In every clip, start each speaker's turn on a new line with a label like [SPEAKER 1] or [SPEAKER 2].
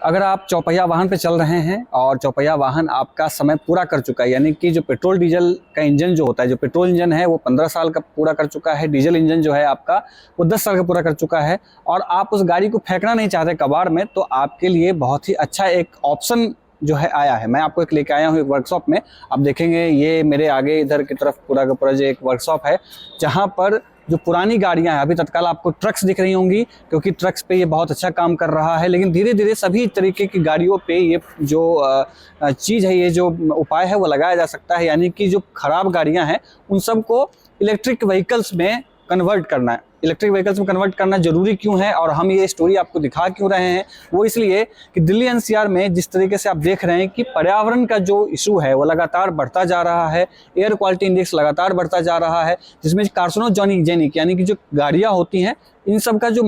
[SPEAKER 1] अगर आप चौपहिया वाहन पे चल रहे हैं और चौपहिया वाहन आपका समय पूरा कर चुका है, यानी कि जो पेट्रोल डीजल का इंजन जो होता है, जो पेट्रोल इंजन है वो 15 साल का पूरा कर चुका है, डीजल इंजन जो है आपका वो 10 साल का पूरा कर चुका है, और आप उस गाड़ी को फेंकना नहीं चाहते कबाड़ में, तो आपके लिए बहुत ही अच्छा एक ऑप्शन जो है आया है। मैं आपको एक लेके आया हूँ एक वर्कशॉप में। आप देखेंगे ये मेरे आगे इधर की तरफ पूरा का पूरा जो एक वर्कशॉप है, जहाँ पर जो पुरानी गाड़ियां हैं, अभी तत्काल आपको ट्रक्स दिख रही होंगी क्योंकि ट्रक्स पे ये बहुत अच्छा काम कर रहा है, लेकिन धीरे धीरे सभी तरीके की गाड़ियों पे ये जो चीज़ है, ये जो उपाय है वो लगाया जा सकता है, यानी कि जो खराब गाड़ियां हैं उन सबको इलेक्ट्रिक व्हीकल्स में कन्वर्ट करना है। इलेक्ट्रिक व्हीकल्स में कन्वर्ट करना जरूरी क्यों है और हम ये स्टोरी आपको दिखा क्यों रहे हैं, वो इसलिए कि दिल्ली एनसीआर में जिस तरीके से आप देख रहे हैं कि पर्यावरण का जो इशू है वो लगातार बढ़ता जा रहा है, एयर क्वालिटी इंडेक्स लगातार बढ़ता जा रहा है, जिसमें कार्सिनोजेनिक यानी कि जो गाड़ियाँ होती हैं इन सब का जो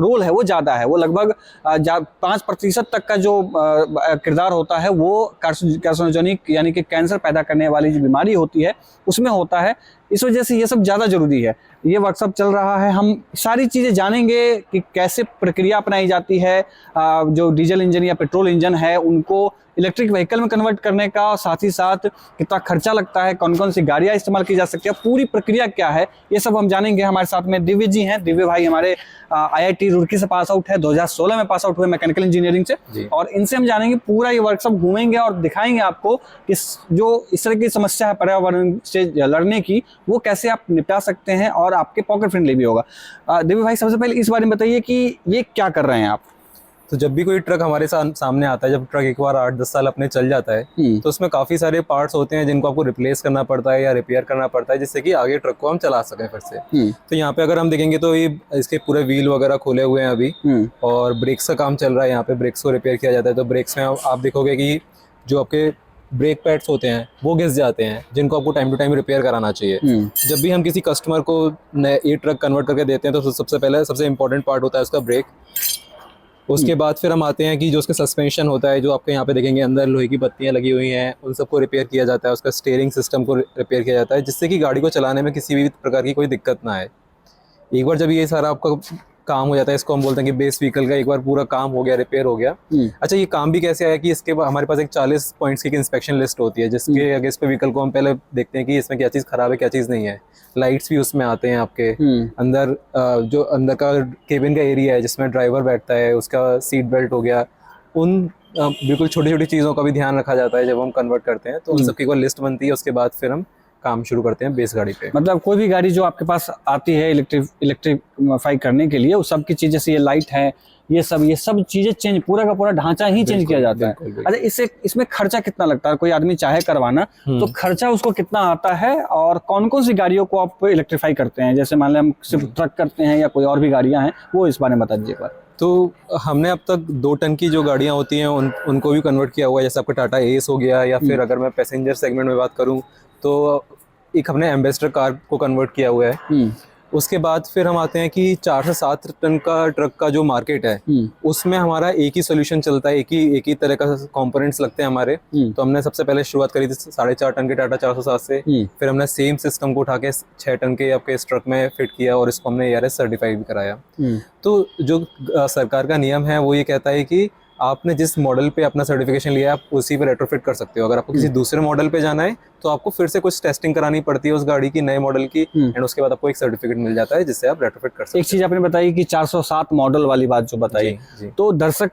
[SPEAKER 1] रोल है वो ज़्यादा है, वो लगभग 5% तक का जो किरदार होता है वो कार्सिनोजेनिक यानी कि कैंसर पैदा करने वाली जो बीमारी होती है उसमें होता है। इस वजह से ये सब ज़्यादा ज़रूरी है। ये वर्कशॉप चल रहा है, हम सारी चीज़ें जानेंगे कि कैसे प्रक्रिया अपनाई जाती है, जो डीजल इंजन या पेट्रोल इंजन है उनको इलेक्ट्रिक व्हीकल में कन्वर्ट करने का, और साथ ही साथ कितना खर्चा लगता है, कौन कौन सी गाड़ियाँ इस्तेमाल की जा सकती है, पूरी प्रक्रिया क्या है, ये सब हम जानेंगे। हमारे साथ में दिव्य जी हैं। दिव्य भाई हमारे IIT रुड़की से पास आउट है, 2016 में पास आउट हुए मैकेनिकल इंजीनियरिंग से, और इनसे हम जानेंगे पूरा ये वर्कशॉप घूमेंगे और दिखाएंगे आपको कि जो इस तरह की समस्या है पर्यावरण से लड़ने की, वो कैसे आप निपटा सकते हैं और आपके पॉकेट फ्रेंडली भी होगा। दिव्य भाई सबसे पहले इस बारे में बताइए कि ये क्या कर रहे हैं आप।
[SPEAKER 2] तो जब भी कोई ट्रक हमारे सामने आता है, जब ट्रक एक बार 8-10 साल अपने चल जाता है तो उसमें काफ़ी सारे पार्ट्स होते हैं जिनको आपको रिप्लेस करना पड़ता है या रिपेयर करना पड़ता है, जिससे कि आगे ट्रक को हम चला सकें फिर से। तो यहाँ पे अगर हम देखेंगे तो ये इसके पूरे व्हील वगैरह खोले हुए हैं अभी, और ब्रेक्स का काम चल रहा है। यहाँ पे ब्रेक्स को रिपेयर किया जाता है। तो ब्रेक्स में आप देखोगे कि जो आपके ब्रेक पैड्स होते हैं वो घिस जाते हैं, जिनको आपको टाइम टू टाइम रिपेयर कराना चाहिए। जब भी हम किसी कस्टमर को ये ट्रक कन्वर्ट करके देते हैं तो सबसे इम्पोर्टेंट पार्ट होता है उसका ब्रेक। उसके बाद फिर हम आते हैं कि जो उसका सस्पेंशन होता है, जो आपके यहाँ पे देखेंगे अंदर लोहे की बत्तियाँ लगी हुई हैं, उन सबको रिपेयर किया जाता है। उसका स्टीयरिंग सिस्टम को रिपेयर किया जाता है, जिससे कि गाड़ी को चलाने में किसी भी प्रकार की कोई दिक्कत ना आए। एक बार जब ये सारा आपका काम हो जाता है, इसको हम बोलते हैं कि बेस व्हीकल का एक बार पूरा काम हो गया, रिपेयर हो गया। अच्छा, ये काम भी कैसे आया कि इसके बाद हमारे पास एक 40 पॉइंट्स की इंस्पेक्शन लिस्ट होती है, जिसके अगेंस्ट पे व्हीकल को हम पहले देखते हैं कि इसमें क्या चीज़ खराब है, क्या चीज़ नहीं है। लाइट्स भी उसमें आते हैं आपके अंदर, जो अंदर का केबिन का एरिया है जिसमें ड्राइवर बैठता है, उसका सीट बेल्ट हो गया, उन बिल्कुल छोटी छोटी चीज़ों का भी ध्यान रखा जाता है जब हम कन्वर्ट करते हैं। तो उन सबकी कोई लिस्ट बनती है, उसके बाद फिर हम काम शुरू करते हैं बेस गाड़ी पे।
[SPEAKER 1] मतलब कोई भी गाड़ी जो आपके पास आती है इलेक्ट्रीफाई करने के लिए, उस सब की चीज़, जैसे ये लाइट है, ये सब चीजें चेंज, पूरा का पूरा ढांचा ही चेंज किया जाता है। अच्छा, इसमें खर्चा कितना लगता है? कोई आदमी चाहे करवाना तो खर्चा उसको कितना आता है, और कौन कौन सी गाड़ियों को आप इलेक्ट्रीफाई करते हैं? जैसे मान लें हम सिर्फ ट्रक करते हैं या कोई और भी गाड़ियां हैं, वो इस बारे में बता दीजिए।
[SPEAKER 2] तो हमने अब तक 2 टन की जो गाड़ियां होती हैं उनको भी कन्वर्ट किया हुआ है, जैसे आपका टाटा एस हो गया, या फिर अगर मैं पैसेंजर सेगमेंट में बात करूं तो एक हमने एम्बेसडर कार को कन्वर्ट किया हुआ है। उसके बाद फिर हम आते हैं कि 4 से 7 टन का ट्रक का जो मार्केट है उसमें हमारा एक ही सोल्यूशन चलता है, एक ही तरह का कंपोनेंट्स लगते हैं हमारे। तो हमने सबसे पहले शुरुआत करी थी 4.5 टन के टाटा 407 से, फिर हमने सेम सिस्टम को उठा के 6 टन के आपके इस ट्रक में फिट किया, और इसको हमने ARS सर्टिफाइड भी कराया। तो जो सरकार का नियम है वो ये कहता है कि आपने जिस मॉडल पे अपना सर्टिफिकेशन लिया आप उसी पे रेट्रोफिट कर सकते हो। अगर आपको किसी दूसरे मॉडल पे जाना है तो आपको फिर से कुछ टेस्टिंग करानी पड़ती है उस गाड़ी की, नए मॉडल की, एंड उसके बाद आपको एक सर्टिफिकेट मिल जाता है जिससे आप रेट्रोफिट कर सकते हैं।
[SPEAKER 1] एक चीज आपने बताई कि 407 मॉडल वाली बात जो बताई, तो दर्शक,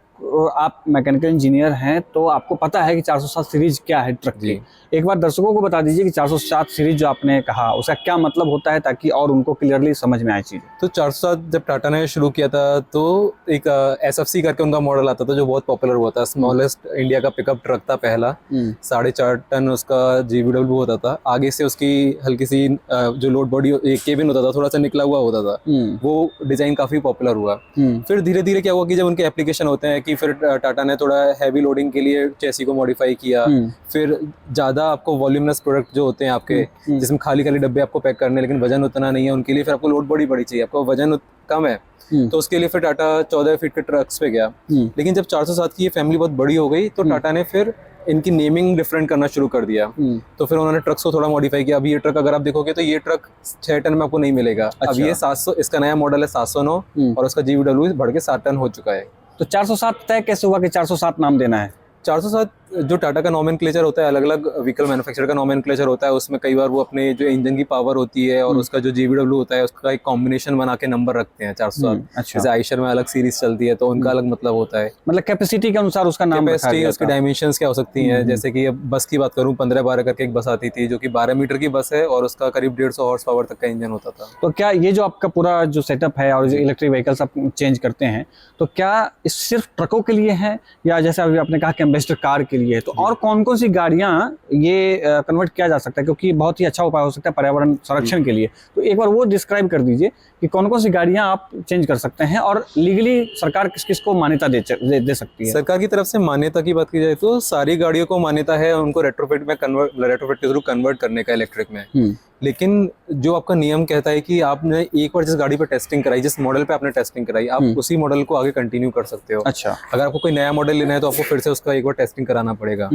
[SPEAKER 1] आप मैकेनिकल इंजीनियर हैं तो आपको पता है कि 407 सीरीज क्या है ट्रक की। एक बार दर्शकों को बता दीजिए कि 407 सीरीज जो आपने कहा उसका क्या मतलब होता है, ताकि और उनको क्लियरली समझ में आए चीज़।
[SPEAKER 2] तो 407 जब टाटा ने शुरू किया था तो एक SFC करके उनका मॉडल आता था जो बहुत पॉपुलर हुआ था। स्मॉलेस्ट इंडिया का पिकअप ट्रक था पहला, 4.5 टन उसका GVW होता था। आगे से उसकी हल्की सी जो लोड बॉडी केबिन होता था थोड़ा सा निकला हुआ होता था, वो डिजाइन काफी पॉपुलर हुआ। फिर धीरे धीरे क्या हुआ कि जब उनके एप्लीकेशन होते हैं कि फिर टाटा ने थोड़ा हैवी लोडिंग के लिए चेसी को मॉडिफाई किया, फिर ज्यादा आपको वॉल्यूमनस प्रोडक्ट जो होते हैं आपके, जिसमें खाली खाली डब्बे आपको पैक करने, लेकिन वजन उतना नहीं है, उनके लिए फिर आपको लोड बॉडी बड़ी चाहिए, आपको वजन कम है, तो उसके लिए फिर टाटा 14 फीट के ट्रक्स पे गया। लेकिन जब 407 की ये फैमिली बहुत बड़ी हो गई तो टाटा ने फिर इनकी नेमिंग डिफरेंट करना शुरू कर दिया। तो फिर उन्होंने ट्रक्स को थोड़ा मॉडिफाई किया। अभी ये ट्रक अगर आप देखोगे तो ये ट्रक 6 टन में आपको नहीं मिलेगा। अच्छा। अब ये 700, इसका नया मॉडल है 709, और उसका GVW बढ़ के 7 टन हो चुका है।
[SPEAKER 1] तो 407 तय कैसे हुआ कि 407 नाम देना है?
[SPEAKER 2] 407 जो टाटा का नॉमेनक्लेचर होता है, अलग अलग व्हीकल मैन्युफैक्चरर का नॉमेनक्लेचर होता है, उसमें कई बार वो अपने जो इंजन की पावर होती है और उसका जो जीवीडब्ल्यू होता है उसका एक कॉम्बिनेशन बना के नंबर रखते हैं 407।
[SPEAKER 1] अच्छा।
[SPEAKER 2] जैसे आयशर में अलग सीरीज चलती है तो उनका अलग मतलब होता है,
[SPEAKER 1] मतलब कैपेसिटी के अनुसार उसका नाम रखा
[SPEAKER 2] कैपेसिटी
[SPEAKER 1] गया
[SPEAKER 2] उसकी
[SPEAKER 1] था।
[SPEAKER 2] डायमेंशंस क्या हो सकती हैं। जैसे कि अब बस की बात करूं, 15-12 करके एक बस आती थी जो कि 12 मीटर की बस है और उसका करीब 150 हॉर्स पावर तक का इंजन होता था।
[SPEAKER 1] तो क्या ये जो आपका पूरा जो सेटअप है और जो इलेक्ट्रिक व्हीकल्स आप चेंज करते हैं, तो क्या इस सिर्फ ट्रकों के लिए है या जैसे अभी आपने कहा कि एम्बेसडर कार के लिए है, तो और कौन कौन सी गाड़ियां ये कन्वर्ट किया जा सकता है, क्योंकि बहुत ही अच्छा उपाय हो सकता है पर्यावरण संरक्षण के लिए। तो एक बार वो डिस्क्राइब कर दीजिए कि कौन कौन सी गाड़ियां आप चेंज कर सकते हैं और लीगली सरकार किस किस को मान्यता दे सकती है?
[SPEAKER 2] सरकार की तरफ से मान्यता की बात की जाए तो सारी गाड़ियों को मान्यता है उनको रेट्रोफिट के थ्रू कन्वर्ट करने का इलेक्ट्रिक में। लेकिन जो आपका नियम कहता है कि आपने एक बार जिस गाड़ी पर टेस्टिंग कराई, जिस मॉडल पे आपने टेस्टिंग कराई, आप उसी मॉडल को आगे कंटिन्यू कर सकते हो।
[SPEAKER 1] अच्छा।
[SPEAKER 2] अगर आपको कोई नया मॉडल लेना है तो आपको फिर से उसका एक बार टेस्टिंग कराना पड़ेगा।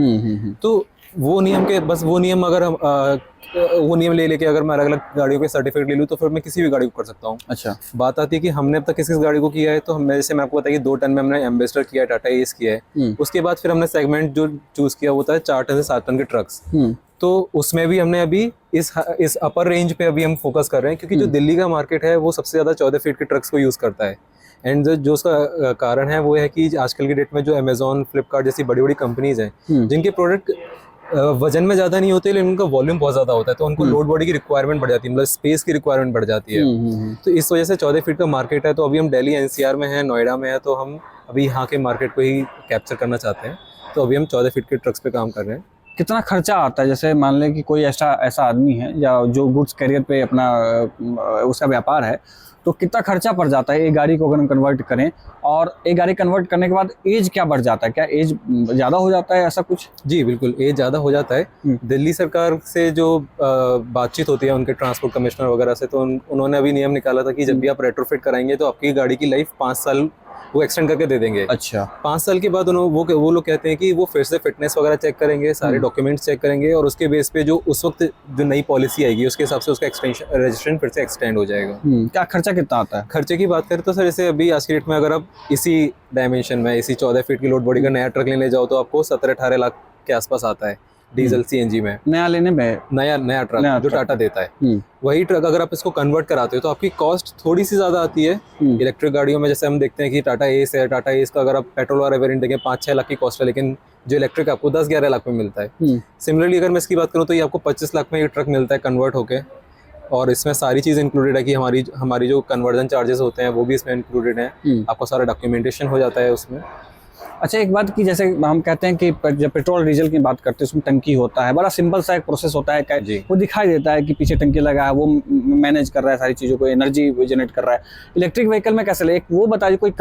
[SPEAKER 2] तो वो नियम के बस वो नियम अगर हम वो नियम ले लेके अगर मैं अलग अलग गाड़ियों के सर्टिफिकेट ले लूँ तो फिर मैं किसी भी गाड़ी को कर सकता हूँ।
[SPEAKER 1] अच्छा।
[SPEAKER 2] बात आती है कि हमने अब तक किस किस गाड़ी को किया है, तो हम जैसे मैं आपको बताइए 2 टन में हमने एम्बेसडर किया है, टाटा एस किया है। उसके बाद फिर हमने सेगमेंट जो चूज किया होता है 4 टन से 7 टन के ट्रक्स। तो उसमें भी हमने अभी इस अपर रेंज पे अभी हम फोकस कर रहे हैं, क्योंकि जो दिल्ली का मार्केट है वो सबसे ज़्यादा 14 फीट के ट्रक्स को यूज़ करता है। एंड जो उसका कारण है वो है कि आजकल की डेट में जो अमेजोन, फ्लिपकार्ट जैसी बड़ी बड़ी कंपनीज हैं जिनके प्रोडक्ट वजन में ज़्यादा नहीं होते लेकिन उनका वॉल्यूम बहुत ज़्यादा होता है, तो उनको लोड बॉडी की रिक्वायरमेंट बढ़ जाती है, मतलब स्पेस की रिक्वायरमेंट बढ़ जाती है। तो इस वजह से 14 फीट का मार्केट है। तो अभी हम दिल्ली एनसीआर में हैं, नोएडा में है, तो हम अभी यहाँ के मार्केट को ही कैप्चर करना चाहते हैं। तो अभी हम 14 फीट के ट्रक्स पे काम कर रहे हैं।
[SPEAKER 1] कितना खर्चा आता है? जैसे मान लें कि कोई ऐसा आदमी है या जो गुड्स कैरियर पे अपना उसका व्यापार है, तो कितना खर्चा पड़ जाता है एक गाड़ी को अगर हम कन्वर्ट करें? और एक गाड़ी कन्वर्ट करने के बाद एज क्या बढ़ जाता है? क्या एज ज़्यादा हो जाता है ऐसा कुछ?
[SPEAKER 2] जी बिल्कुल, एज ज़्यादा हो जाता है। दिल्ली सरकार से जो बातचीत होती है उनके ट्रांसपोर्ट कमिश्नर वगैरह से, तो उन्होंने अभी नियम निकाला था कि जब भी आप रेट्रोफिट कराएंगे तो आपकी गाड़ी की लाइफ 5 साल वो एक्सटेंड करके दे देंगे।
[SPEAKER 1] अच्छा।
[SPEAKER 2] 5 साल के बाद वो लोग कहते हैं कि वो फिर से फिटनेस वगैरह चेक करेंगे, सारे डॉक्यूमेंट्स चेक करेंगे और उसके बेस पे जो उस वक्त जो नई पॉलिसी आएगी उसके हिसाब से उसका एक्सटेंशन रजिस्ट्रेशन फिर से एक्सटेंड हो जाएगा।
[SPEAKER 1] क्या खर्चा कितना आता है?
[SPEAKER 2] खर्चे की बात करें तो सर जैसे अभी आज की डेट में अगर आप इसी डायमेंशन में इसी 14 फीट की लोड बॉडी का नया ट्रक लेने जाओ तो आपको 17-18 लाख के आसपास आता है डीजल सीएनजी में।
[SPEAKER 1] नया लेने में
[SPEAKER 2] नया ट्रक जो टाटा देता है, वही ट्रक अगर आप इसको कन्वर्ट कराते हो तो आपकी कॉस्ट थोड़ी सी ज़्यादा आती है। इलेक्ट्रिक गाड़ियों में जैसे हम देखते हैं कि टाटा एस है, टाटा एस का अगर आप पेट्रोल वाला वेरिएंट देखें 5-6 लाख की कॉस्ट है, लेकिन जो इलेक्ट्रिक आपको 10-11 लाख में मिलता है। सिमिलरली अगर मैं इसकी बात करूँ तो ये आपको 25 लाख में ये ट्रक मिलता है कन्वर्ट होके, और इसमें सारी चीज़ इंक्लूडेड है कि हमारी जो कन्वर्जन चार्जेस होते हैं वो भी इसमें इंक्लूडेड हैं। आपको सारा डॉक्यूमेंटेशन हो जाता है उसमें।
[SPEAKER 1] अच्छा, एक बात कि जैसे हम कहते हैं कि जब पेट्रोल डीजल की बात करते हैं उसमें टंकी होता है, बड़ा सिंपल सा एक प्रोसेस होता है, वो दिखाई देता है कि पीछे टंकी लगा है, वो मैनेज कर रहा है सारी चीज़ों को, एनर्जी जनरेट कर रहा है। इलेक्ट्रिक व्हीकल में कैसे? एक वो बताइए कोई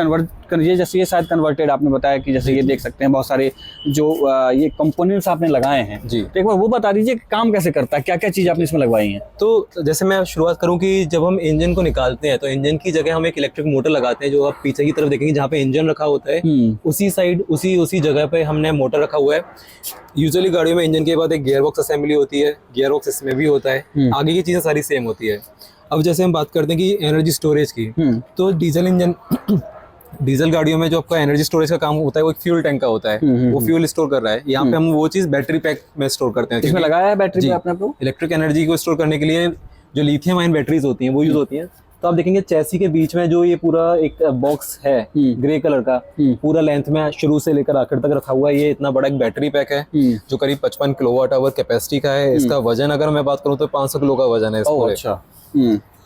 [SPEAKER 1] जैसे ये शायद कन्वर्टेड आपने बताया कि जैसे ये देख सकते हैं बहुत सारे जो ये कंपोनेंट्स आपने लगाए हैं जी, तो एक बार वो बता दीजिए काम कैसे करता है, क्या क्या चीज़ आपने इसमें लगवाई है?
[SPEAKER 2] तो जैसे मैं शुरुआत करूँ कि जब हम इंजन को निकालते हैं तो इंजन की जगह हम एक इलेक्ट्रिक मोटर लगाते हैं, जो आप पीछे की तरफ देखेंगे जहाँ पे इंजन रखा होता है उसी साइड उसी जगह पे हमने मोटर रखा हुआ है। यूजुअली गाड़ियों में इंजन के बाद एक गियर बॉक्स असेंबली होती है, गियर बॉक्स इसमें भी होता है, आगे की चीजें सारी सेम होती है। अब जैसे हम बात करते हैं कि एनर्जी स्टोरेज की, तो डीजल गाड़ियों में जो आपका एनर्जी स्टोरेज का काम होता है वो एक फ्यूल टैंक का होता है, वो फ्यूल स्टोर कर रहा है। यहाँ पे हम वो चीज बैटरी पैक में स्टोर करते हैं।
[SPEAKER 1] इसमें लगाया है बैटरी पे आपने?
[SPEAKER 2] इलेक्ट्रिक एनर्जी को स्टोर करने के लिए जो लिथियम आयन बैटरीज होती हैं वो यूज होती हैं। तो आप देखेंगे चैसी के बीच में जो ये पूरा एक बॉक्स है ग्रे कलर का, पूरा लेंथ में शुरू से लेकर आखिर तक रखा हुआ है। ये इतना बड़ा एक बैटरी पैक है जो करीब 55 किलोवाट आवर कैपेसिटी का है। इसका वजन अगर मैं बात करूँ तो 500 किलो का वजन है इसको।
[SPEAKER 1] अच्छा।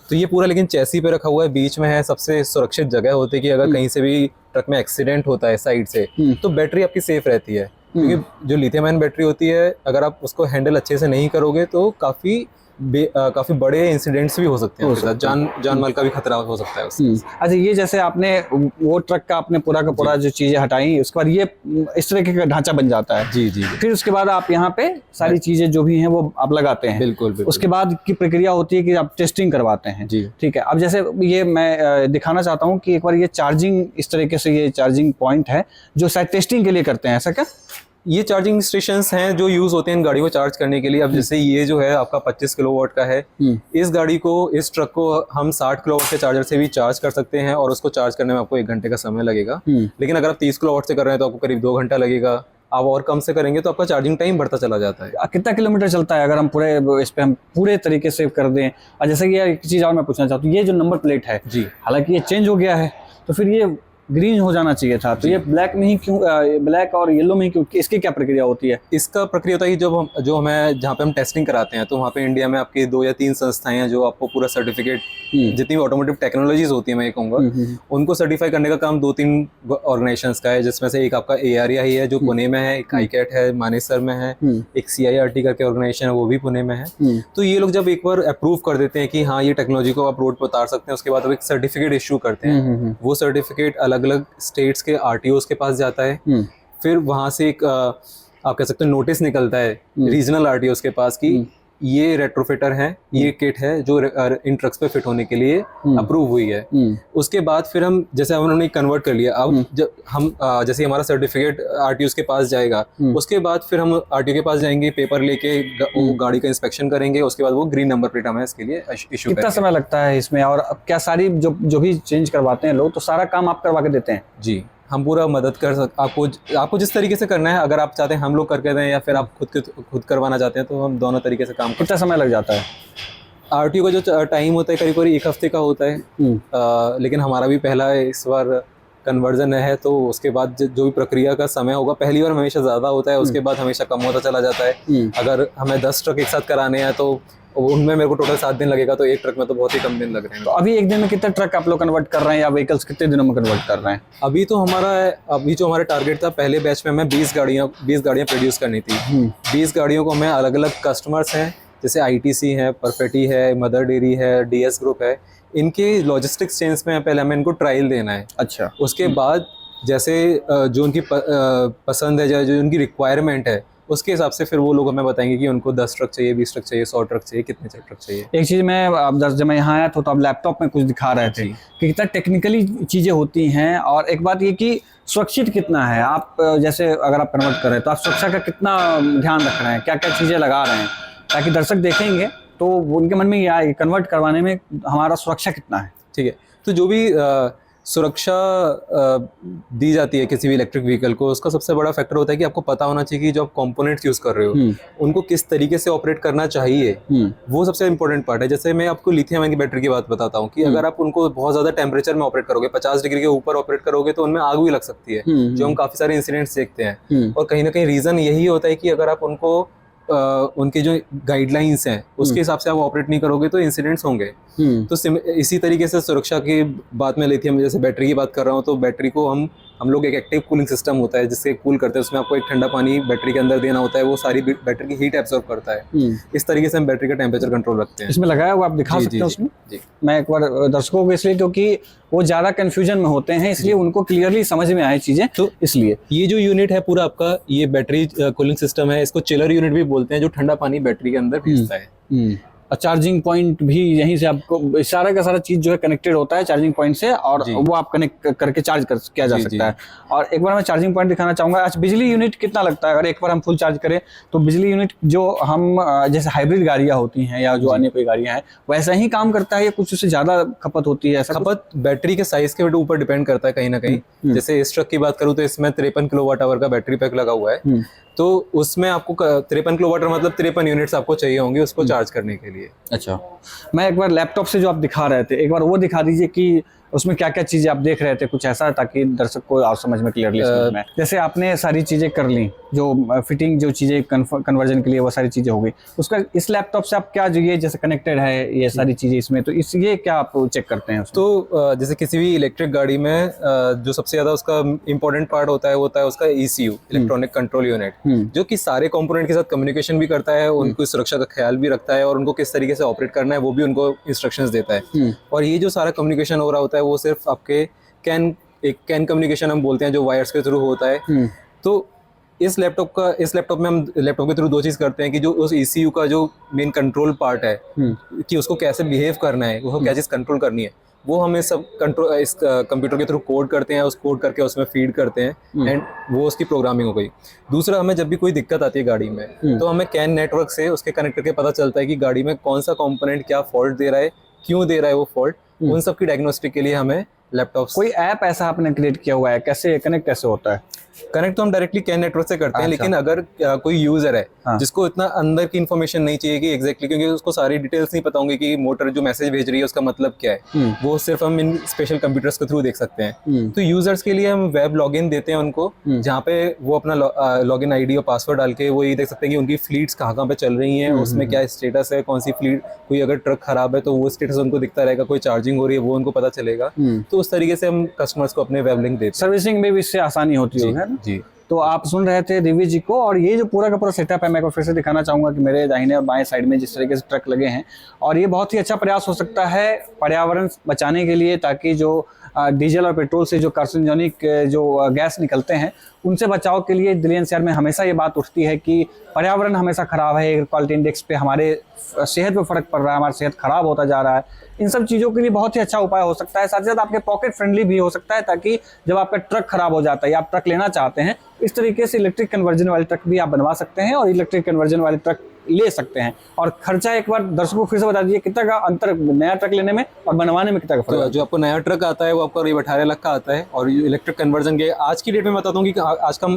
[SPEAKER 2] तो ये पूरा लेकिन चैसी पे रखा हुआ है, बीच में है सबसे सुरक्षित जगह होती है कि अगर कहीं से भी ट्रक में एक्सीडेंट होता है साइड से तो बैटरी आपकी सेफ रहती है। क्योंकि जो लिथियम आयन बैटरी होती है अगर आप उसको हैंडल अच्छे से नहीं करोगे तो काफी बड़े इंसिडेंट्स भी हो सकते हैं, जान माल का भी खतरा हो सकता है उससे।
[SPEAKER 1] अच्छा, ये जैसे आपने वो ट्रक का आपने पूरा का पूरा जो चीजें हटाई, उसके बाद ये इस तरह का ढांचा बन जाता है।
[SPEAKER 2] जी जी।
[SPEAKER 1] फिर उसके बाद आप यहाँ पे सारी चीजें जो भी हैं वो आप लगाते हैं।
[SPEAKER 2] बिल्कुल।
[SPEAKER 1] उसके बाद की प्रक्रिया होती है कि आप टेस्टिंग करवाते हैं जी। ठीक है। अब जैसे ये मैं दिखाना चाहता हूँ कि एक बार ये चार्जिंग, इस तरीके से ये चार्जिंग पॉइंट है जो शायद टेस्टिंग के लिए करते हैं, ऐसा क्या?
[SPEAKER 2] ये चार्जिंग स्टेशंस हैं जो यूज होते हैं इन गाड़ियों को चार्ज करने के लिए। अब जैसे ये जो है आपका 25 किलोवाट का है, इस गाड़ी को, इस ट्रक को हम 60 किलोवाट के चार्जर से भी चार्ज कर सकते हैं और उसको चार्ज करने में आपको 1 घंटे का समय लगेगा। लेकिन अगर आप 30 किलोवाट से कर रहे हैं तो आपको करीब 2 घंटा लगेगा। आप और कम से करेंगे तो आपका चार्जिंग टाइम बढ़ता चला जाता है।
[SPEAKER 1] कितना किलोमीटर चलता है अगर हम पूरे इस पे हम पूरे तरीके से कर दें? और जैसे कि एक चीज़ और मैं पूछना चाहता हूँ, ये जो नंबर प्लेट है
[SPEAKER 2] जी,
[SPEAKER 1] हालांकि ये चेंज हो गया है, तो फिर ये ग्रीन हो जाना चाहिए था, तो ये ब्लैक में ही क्यों, ब्लैक और येलो में ही क्यों? इसकी क्या प्रक्रिया होती है?
[SPEAKER 2] इसका प्रक्रिया होता है कि जो हमें जहाँ पे हम टेस्टिंग कराते हैं तो वहाँ पे इंडिया में आपकी 2 या 3 संस्थाएं हैं जो आपको पूरा सर्टिफिकेट, जितनी भी ऑटोमोटिव टेक्नोलॉजीज होती है मैं ये कहूँगा, उनको सर्टिफाई करने का काम 2-3 ऑर्गेनाइजेशंस का है, जिसमें से एक आपका ARIA ही है जो पुणे में है, एक ICAT है मानेसर में है, एक CIRT करके ऑर्गेनाइजेशन है वो भी पुणे में है। तो ये लोग जब एक बार अप्रूव कर देते हैं कि हाँ ये टेक्नोलॉजी को आप रोड पर उतार सकते हैं, उसके बाद वो एक सर्टिफिकेट इशू करते हैं। वो सर्टिफिकेट अलग अलग स्टेट्स के RTOs के पास जाता है, फिर वहां से एक आप कह सकते हैं नोटिस निकलता है रीजनल RTOs के पास कि ये रेट्रोफिटर है, ये किट है जो इन ट्रक्स पे फिट होने के लिए अप्रूव हुई है। उसके बाद फिर हम, जैसे उन्होंने कन्वर्ट कर लिया, अब जब हम जैसे हमारा सर्टिफिकेट RTOs के पास जाएगा, उसके बाद फिर हम RTO के पास जाएंगे, पेपर लेके वो गाड़ी का इंस्पेक्शन करेंगे, उसके बाद वो ग्रीन नंबर प्लेट हमें इसके लिए इशू।
[SPEAKER 1] कितना समय लगता है इसमें? और अब क्या सारी जो भी चेंज करवाते हैं लोग, तो सारा काम आप करवा के देते हैं?
[SPEAKER 2] जी, हम पूरा मदद कर आपको जिस तरीके से करना है, अगर आप चाहते हैं हम लोग करके दें या फिर आप खुद करवाना चाहते हैं, तो हम दोनों तरीके से काम।
[SPEAKER 1] कितना समय लग जाता है?
[SPEAKER 2] RTO का जो टाइम होता है करीब 1 हफ्ते का होता है, लेकिन हमारा भी पहला इस बार कन्वर्जन है, तो उसके बाद जो भी प्रक्रिया का समय होगा, पहली बार हमेशा ज़्यादा होता है, उसके बाद हमेशा कम होता चला जाता है। अगर हमें 10 ट्रक एक साथ कराने हैं तो उनमें मेरे को टोटल 7 दिन लगेगा, तो एक ट्रक में तो बहुत ही कम दिन लग रहे हैं।
[SPEAKER 1] तो अभी एक दिन में कितने ट्रक आप लोग कन्वर्ट कर रहे हैं, या व्हीकल्स कितने दिनों में कन्वर्ट कर रहे हैं?
[SPEAKER 2] अभी जो हमारा टारगेट था, पहले बैच में हमें 20 गाड़ियाँ प्रोड्यूस करनी थी। 20 गाड़ियों को हमें अलग अलग कस्टमर्स हैं, जैसे ITC है, परफेटी है, मदर डेयरी है, DS ग्रुप है, इनके लॉजिस्टिक्स चेन्स में पहले हमें इनको ट्रायल देना है।
[SPEAKER 1] अच्छा।
[SPEAKER 2] उसके बाद जैसे जो उनकी पसंद है, जो उनकी रिक्वायरमेंट है, उसके हिसाब से फिर वो लोग हमें बताएंगे कि उनको 10 ट्रक चाहिए, 20 ट्रक चाहिए, 100 ट्रक चाहिए, कितने ट्रक चाहिए।
[SPEAKER 1] एक चीज़ मैं जब मैं यहाँ आया तो आप लैपटॉप में कुछ दिखा रहे थे कि कितना टेक्निकली चीज़ें होती हैं, और एक बात ये कि सुरक्षित कितना है। आप जैसे अगर आप कन्वर्ट कर रहे हैं तो आप सुरक्षा का कितना ध्यान रख रहे हैं, क्या क्या चीज़ें लगा रहे हैं, ताकि दर्शक देखेंगे तो उनके मन में ये आए कन्वर्ट करवाने में हमारा सुरक्षा कितना है।
[SPEAKER 2] ठीक है, तो जो भी सुरक्षा दी जाती है किसी भी इलेक्ट्रिक व्हीकल को, उसका सबसे बड़ा फैक्टर होता है कि आपको पता होना चाहिए कि जो आप कंपोनेंट्स यूज कर रहे हो उनको किस तरीके से ऑपरेट करना चाहिए। वो सबसे इंपॉर्टेंट पार्ट है। जैसे मैं आपको लिथियम आयन की बैटरी की बात बताता हूँ कि अगर आप उनको बहुत ज्यादा टेम्परेचर में ऑपरेट करोगे, 50 डिग्री के ऊपर ऑपरेट करोगे, तो उनमें आग भी लग सकती है, जो हम काफी सारे इंसिडेंट्स देखते हैं। और कहीं ना कहीं रीजन यही होता है कि अगर आप उनको उनके जो गाइडलाइंस हैं उसके हिसाब से आप ऑपरेट नहीं करोगे तो इंसिडेंट्स होंगे। तो इसी तरीके से सुरक्षा की बात में लिथियम, जैसे बैटरी की बात कर रहा हूँ, तो बैटरी को हम लोग एक एक्टिव कूलिंग सिस्टम होता है जिससे कूल करते हैं, उसमें आपको एक ठंडा पानी बैटरी के अंदर देना होता है, वो सारी बैटरी की हीट एब्जॉर्ब करता है। इस तरीके से हम बैटरी का टेम्परेचर कंट्रोल रखते हैं।
[SPEAKER 1] इसमें लगाया हुआ आप दिखा सकते हैं उसमें? जी, मैं एक बार दर्शकों को, इसलिए क्योंकि वो ज्यादा कंफ्यूजन में होते हैं, इसलिए उनको क्लियरली समझ में आए चीजें, तो इसलिए
[SPEAKER 2] ये जो यूनिट है पूरा आपका, ये बैटरी कूलिंग सिस्टम है, इसको चिलर यूनिट भी बोलते हैं, जो ठंडा पानी बैटरी के अंदर भेजता है।
[SPEAKER 1] चार्जिंग पॉइंट भी यहीं से आपको सारा का सारा चीज जो है कनेक्टेड होता है चार्जिंग पॉइंट से, और वो आप कनेक्ट करके चार्ज किया जा सकता है। और एक बार मैं चार्जिंग पॉइंट दिखाना चाहूंगा। अच्छा, बिजली यूनिट कितना लगता है अगर एक बार हम फुल चार्ज करें? तो बिजली यूनिट जो हम जैसे हाइब्रिड गाड़ियां होती हैं या जो अन्य कोई गाड़ियां हैं वैसा ही काम करता है या कुछ उससे ज्यादा खपत होती है?
[SPEAKER 2] खपत बैटरी के साइज के ऊपर डिपेंड करता है कहीं ना कहीं। जैसे इस ट्रक की बात करूँ तो इसमें 53 किलोवाट आवर का बैटरी पैक लगा हुआ है, तो उसमें आपको 53 किलोवाट मतलब 53 यूनिट्स आपको चाहिए होंगे उसको चार्ज करने के लिए।
[SPEAKER 1] अच्छा, मैं एक बार लैपटॉप से जो आप दिखा रहे थे, एक बार वो दिखा दीजिए कि उसमें क्या क्या चीजें आप देख रहे थे, कुछ ऐसा ताकि दर्शक को और समझ में क्लियरली समझ में। जैसे आपने सारी चीजें कर ली, जो फिटिंग जो चीजें कन्वर्जन के लिए वो सारी चीजें हो गई, उसका इस लैपटॉप से आप क्या, जो ये जैसे कनेक्टेड है ये सारी चीजें इसमें, तो ये क्या आप चेक करते हैं उसमें?
[SPEAKER 2] तो जैसे किसी भी इलेक्ट्रिक गाड़ी में जो सबसे ज्यादा उसका इंपॉर्टेंट पार्ट होता है उसका ECU, इलेक्ट्रॉनिक कंट्रोल यूनिट, जो कि सारे कंपोनेंट के साथ कम्युनिकेशन भी करता है, उनको सुरक्षा का ख्याल भी रखता है और उनको किस तरीके से ऑपरेट करना है वो भी उनको इंस्ट्रक्शंस देता है। और ये जो सारा कम्युनिकेशन हो रहा होता है वो सिर्फ आपके कैन कम्युनिकेशन हम बोलते हैं, जो वायर्स के थ्रू होता है। तो इस लैपटॉप में हम लैपटॉप के थ्रू 2 चीज करते हैं कि जो उस ECU का जो मेन कंट्रोल पार्ट है कि उसको कैसे बिहेव करना है, उसको क्या चीज कंट्रोल करनी है, वो हमें सब कंट्रोल इस कंप्यूटर के थ्रू कोड करते हैं, उस कोड करके उसमें फीड करते हैं एंड वो उसकी प्रोग्रामिंग हो गई। दूसरा, हमें जब भी कोई दिक्कत आती है गाड़ी में तो हमें कैन नेटवर्क से उसके कनेक्ट करके पता चलता है कि गाड़ी में कौन सा कंपोनेंट क्या फॉल्ट दे रहा है, क्यों दे रहा है वो फॉल्ट। उन सब की डायग्नोस्टिक के लिए हमें लैपटॉप।
[SPEAKER 1] कोई ऐप ऐसा आपने क्रिएट किया हुआ है, कैसे कनेक्ट कैसे होता है?
[SPEAKER 2] कनेक्ट तो हम डायरेक्टली कैन नेटवर्क से करते हैं, लेकिन अगर कोई यूजर है जिसको इतना अंदर की इन्फॉर्मेशन नहीं चाहिए कि एग्जैक्टली, क्योंकि उसको सारी डिटेल्स नहीं पता होंगी कि मोटर जो मैसेज भेज रही है उसका मतलब क्या है, वो सिर्फ हम इन स्पेशल कंप्यूटर्स के थ्रू देख सकते हैं। तो यूजर्स के लिए हम वेब लॉगिन देते हैं उनको, जहाँ पे वो अपना लॉगिन आईडी और पासवर्ड डाल के वो ये देख सकते हैं कि उनकी फ्लीट्स कहाँ पे चल रही हैं, उसमें क्या स्टेटस है, कौन सी फ्लीट, कोई अगर ट्रक खराब है तो वो स्टेटस उनको दिखता रहेगा, कोई चार्जिंग हो रही है वो उनको पता चलेगा। तो उस तरीके से हम कस्टमर्स को अपने वेब लिंक देते हैं।
[SPEAKER 1] सर्विसिंग में भी इससे आसानी होती है ना?
[SPEAKER 2] जी।
[SPEAKER 1] तो आप सुन रहे थे दिव्य जी को, और ये जो पूरा का पूरा सेटअप है मैं फिर से दिखाना चाहूँगा कि मेरे दाहिने और बाएं साइड में जिस तरीके से ट्रक लगे हैं, और ये बहुत ही अच्छा प्रयास हो सकता है पर्यावरण बचाने के लिए, ताकि जो डीजल और पेट्रोल से जो कार्सिनोजेनिक जो गैस निकलते हैं उनसे बचाव के लिए दिल्ली एनसीआर में हमेशा ये बात उठती है कि पर्यावरण हमेशा खराब है, एयर क्वालिटी इंडेक्स पे हमारे सेहत पे फर्क पड़ रहा है, हमारी सेहत खराब होता जा रहा है। इन सब चीज़ों के लिए बहुत ही अच्छा उपाय हो सकता है, साथ ही साथ आपके पॉकेट फ्रेंडली भी हो सकता है, ताकि जब आपका ट्रक खराब हो जाता है या आप ट्रक लेना चाहते हैं, इस तरीके से इलेक्ट्रिक कन्वर्जन वाले ट्रक भी आप बनवा सकते हैं और इलेक्ट्रिक कन्वर्जन वाले ट्रक ले सकते हैं। और खर्चा एक बार दर्शकों को फिर से बता दीजिए, कितना का अंतर नया ट्रक लेने में और बनवाने में, कितना का फर्क?
[SPEAKER 2] तो जो आपको नया ट्रक आता है वो आपका करीब 18 लाख का आता है, और इलेक्ट्रिक कन्वर्जन के आज की डेट में बताता हूँ कि आज का हम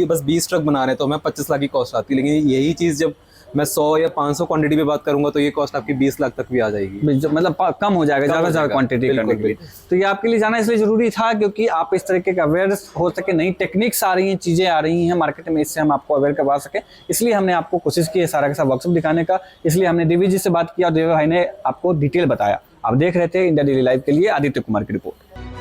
[SPEAKER 2] बस 20 ट्रक बना रहे हैं तो हमें 25 लाख की कॉस्ट आती है, लेकिन यही चीज़ जब मैं 100 या 500 क्वांटिटी पे बात करूंगा तो ये कॉस्ट आपकी 20 लाख तक भी आ जाएगी,
[SPEAKER 1] मतलब कम हो जाएगा, ज़्यादा क्वांटिटी करने के लिए। तो ये आपके लिए जाना इसलिए ज़रूरी था क्योंकि आप इस तरीके का अवेयर हो सके, नई टेक्निक्स आ रही हैं, चीज़ें आ रही हैं मार्केट में, इससे हम आपको अवेयर करवा सकें, इसलिए हमने आपको कोशिश की है सारा का सारा वर्कशॉप दिखाने का। इसलिए हमने दिव्य जी से बात किया और दिव्य भाई ने आपको डिटेल बताया। आप देख रहे थे इंडिया डेली लाइव के लिए आदित्य कुमार की रिपोर्ट।